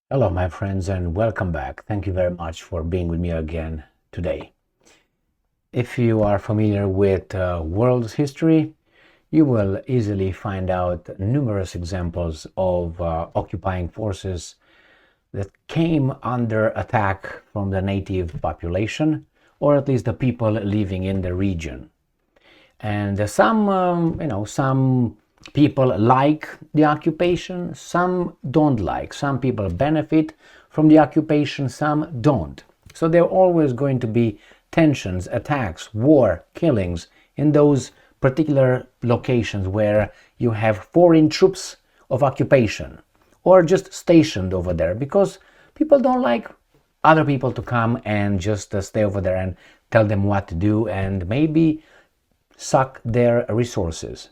Hello, my friends, and welcome back. Thank you very much for being with me again today. If you are familiar with world history, you will easily find out numerous examples of occupying forces that came under attack from the native population, or at least the people living in the region. And some people like the occupation, some don't like. Some people benefit from the occupation, some don't. So there are always going to be tensions, attacks, war, killings in those particular locations where you have foreign troops of occupation or just stationed over there, because people don't like other people to come and just stay over there and tell them what to do and maybe suck their resources.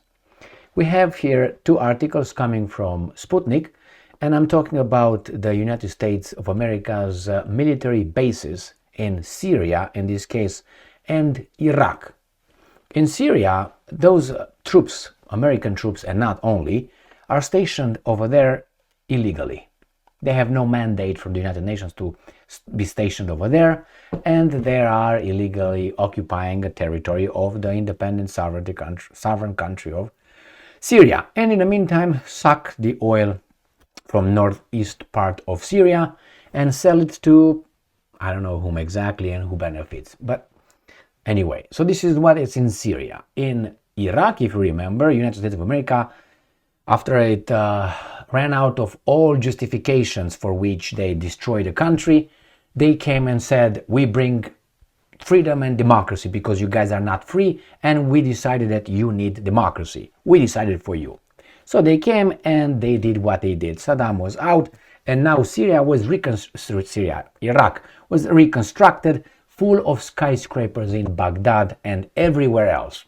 We have here two articles coming from Sputnik, and I'm talking about the United States of America's military bases in Syria, in this case, and Iraq. In Syria, those troops, American troops and not only, are stationed over there illegally. They have no mandate from the United Nations to be stationed over there, and they are illegally occupying a territory of the independent sovereign country of Syria, and in the meantime suck the oil from northeast part of Syria and sell it to I don't know whom exactly and who benefits. But anyway, so this is what is in Syria. In Iraq, if you remember, United States of America, after it ran out of all justifications for which they destroyed the country, they came and said, we bring freedom and democracy because you guys are not free, and we decided that you need democracy. We decided for you. So they came and they did what they did. Saddam was out, and now Iraq was reconstructed, full of skyscrapers in Baghdad and everywhere else.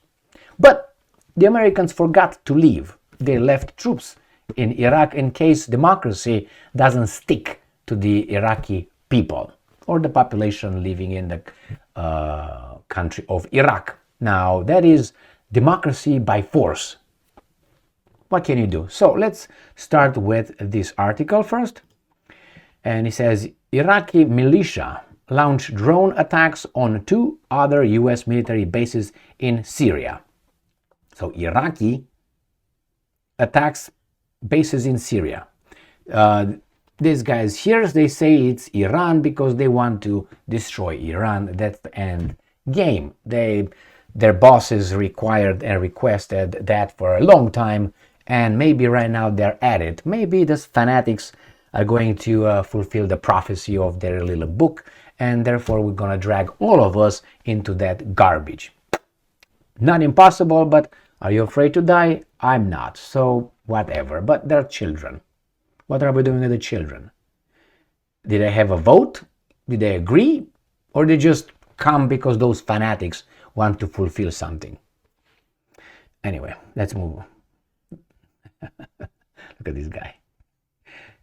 But the Americans forgot to leave. They left troops in Iraq in case democracy doesn't stick to the Iraqi people or the population living in the country of Iraq. Now, that is democracy by force. What can you do? So let's start with this article first. And it says, Iraqi militia launched drone attacks on two other US military bases in Syria. So Iraqi attacks bases in Syria. These guys here, they say it's Iran because they want to destroy Iran. That's the end game. Their bosses required and requested that for a long time, and maybe right now they're at it. Maybe these fanatics are going to fulfill the prophecy of their little book, and therefore we're going to drag all of us into that garbage. Not impossible, but are you afraid to die? I'm not, so whatever. But they're children. What are we doing with the children? Did they have a vote? Did they agree? Or they just come because those fanatics want to fulfill something? Anyway, let's move on. Look at this guy.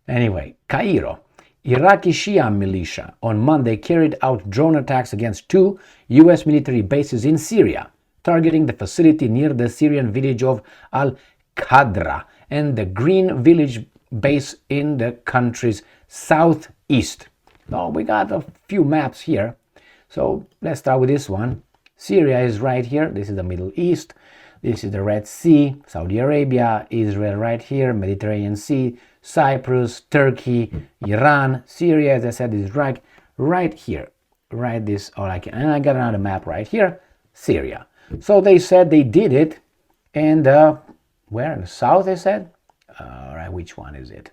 Anyway, Cairo. Iraqi Shia militia on Monday carried out drone attacks against two US military bases in Syria, targeting the facility near the Syrian village of Al-Qadra and the Green Village base in the country's southeast. Now we got a few maps here, so let's start with this one. Syria is right here. This is the Middle East. This is the Red Sea, Saudi Arabia, Israel right here, Mediterranean Sea, Cyprus, Turkey, Iran. Syria, as I said, is right here. Write this all I can. And I got another map right here, Syria. So they said they did it, and where in the south they said? All right, which one is it?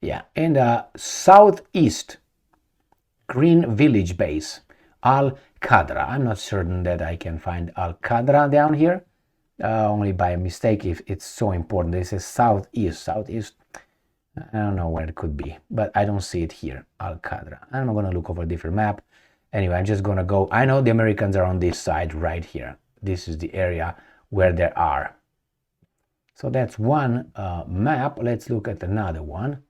Yeah, in the southeast Green Village base, Al-Qadra. I'm not certain that I can find Al-Qadra down here, only by mistake if it's so important. This is southeast. I don't know where it could be, but I don't see it here, Al-Qadra. I'm going to look over a different map. Anyway, I'm just going to go. I know the Americans are on this side right here. This is the area where they are. So that's one map. Let's look at another one.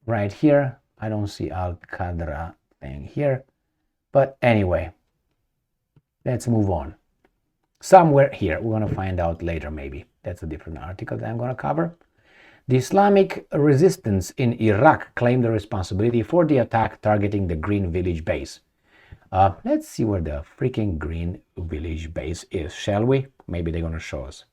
Right here, I don't see Al-Qadra thing here. But anyway, let's move on. Somewhere here, we're going to find out later maybe. That's a different article that I'm going to cover. The Islamic resistance in Iraq claimed the responsibility for the attack targeting the Green Village base. Let's see where the freaking Green Village base is, shall we? Maybe they're going to show us.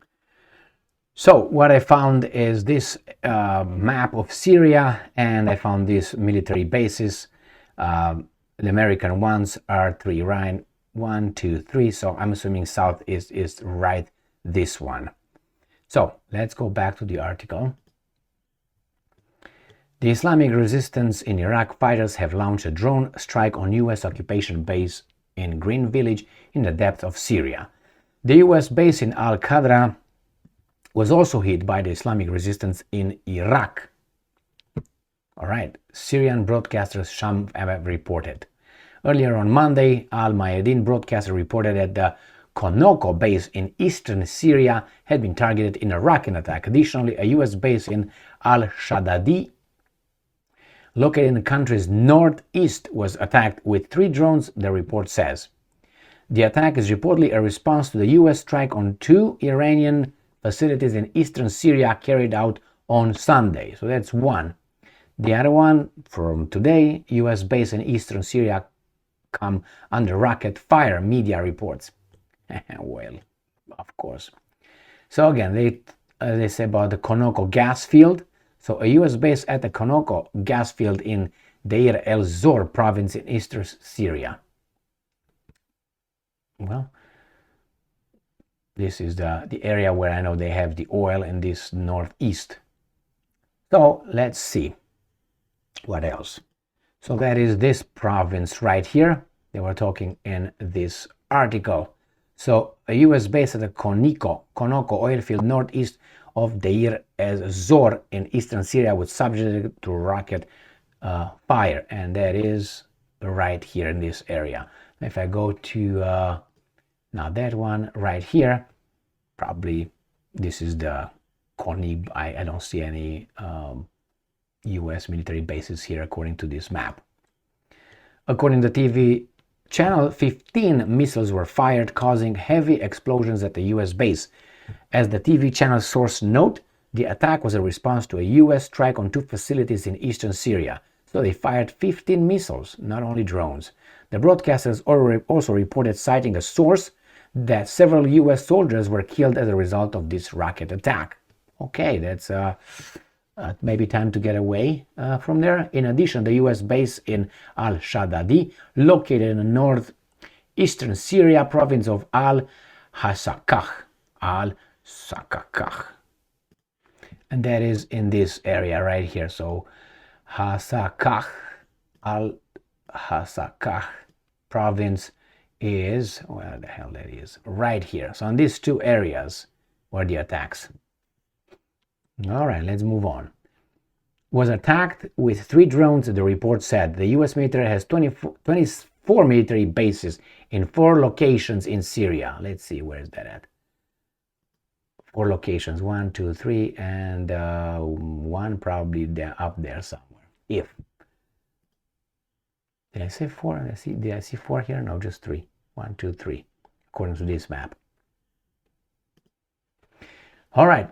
So what I found is this map of Syria, and I found these military bases. The American ones are 3, right? 1, 2, 3. So I'm assuming southeast is right this one. So let's go back to the article. The Islamic resistance in Iraq fighters have launched a drone strike on U.S. occupation base in Green Village in the depths of Syria. The U.S. base in Al-Qadra was also hit by the Islamic resistance in Iraq. All right, Syrian broadcaster Sham reported. Earlier on Monday, Al Mayadin broadcaster reported that the Konoko base in eastern Syria had been targeted in a rocket attack. Additionally, a U.S. base in Al-Shadadi, located in the country's northeast, was attacked with 3 drones, the report says. The attack is reportedly a response to the U.S. strike on 2 Iranian facilities in eastern Syria carried out on Sunday. So that's one. The other one from today, U.S. base in eastern Syria come under rocket fire, media reports. Well, of course. So again, they say about the Konoko gas field. So a U.S. base at the Konoko gas field in Deir el-Zor province in eastern Syria. Well, this is the area where I know they have the oil in this northeast. So let's see what else. So that is this province right here. They were talking in this article. So a U.S. base at the Konoko oil field northeast of Deir ez-Zor in eastern Syria was subjected to rocket fire, and that is right here in this area. If I go to now that one right here, probably this is the Konib. I don't see any U.S. military bases here according to this map. According to TV channel, 15 missiles were fired, causing heavy explosions at the U.S. base. As the TV channel source note, the attack was a response to a U.S. strike on 2 facilities in eastern Syria. So they fired 15 missiles, not only drones. The broadcasters also reported citing a source that several U.S. soldiers were killed as a result of this rocket attack. Okay, that's maybe time to get away from there. In addition, the U.S. base in Al-Shadadi, located in the northeastern Syria province of Al-Hasakah, and that is in this area right here. So Hasakah, Al-Hasakah province is, where the hell that is, right here. So in these 2 areas were the attacks. All right, let's move on. Was attacked with 3 drones, the report said. The U.S. military has 24 military bases in 4 locations in Syria. Let's see, where is that at? 4 locations, 1, 2, 3, and 1 probably there, up there somewhere. If did I say 4? Did I see 4 here? No, just 3. 1, 2, 3, according to this map. All right.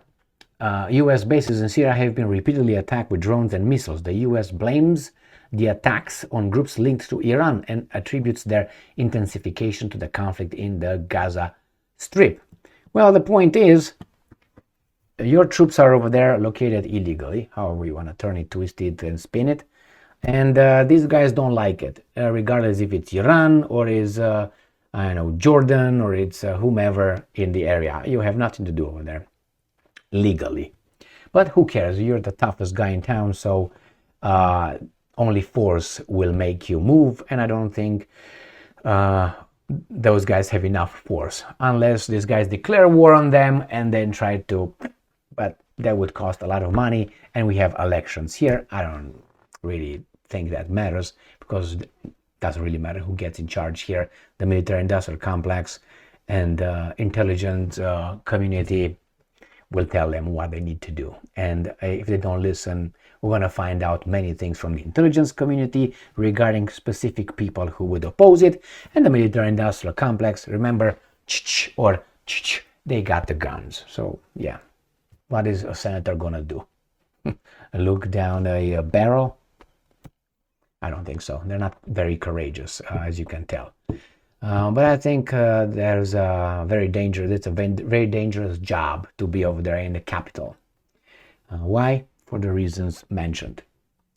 U.S. bases in Syria have been repeatedly attacked with drones and missiles. The U.S. blames the attacks on groups linked to Iran and attributes their intensification to the conflict in the Gaza Strip. Well, the point is, your troops are over there located illegally, however you want to turn it, twist it, and spin it. And these guys don't like it, regardless if it's Iran or is, I don't know, Jordan or it's whomever in the area. You have nothing to do over there legally. But who cares? You're the toughest guy in town, so only force will make you move. And I don't think those guys have enough force, unless these guys declare war on them and then try to, but that would cost a lot of money, and we have elections here. I don't really think that matters, because it doesn't really matter who gets in charge here. The military industrial complex and intelligence community will tell them what they need to do, and if they don't listen, we're going to find out many things from the intelligence community regarding specific people who would oppose it. And the military industrial complex, remember, they got the guns. So yeah, what is a senator gonna do? look down a barrel? I don't think so. They're not very courageous, as you can tell. But I think there's a very dangerous. It's a very dangerous job to be over there in the capital. Why? For the reasons mentioned.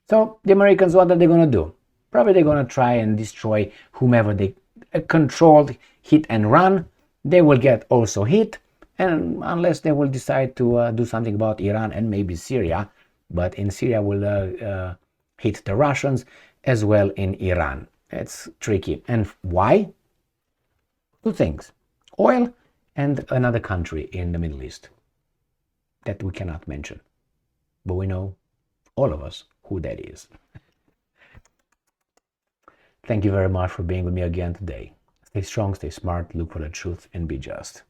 So the Americans, what are they going to do? Probably they're going to try and destroy whomever they controlled, hit and run. They will get also hit, and unless they will decide to do something about Iran and maybe Syria, but in Syria will hit the Russians as well in Iran. It's tricky. And why? Two things: oil and another country in the Middle East that we cannot mention, but we know, all of us, who that is. Thank you very much for being with me again today. Stay strong, stay smart, look for the truth, and be just.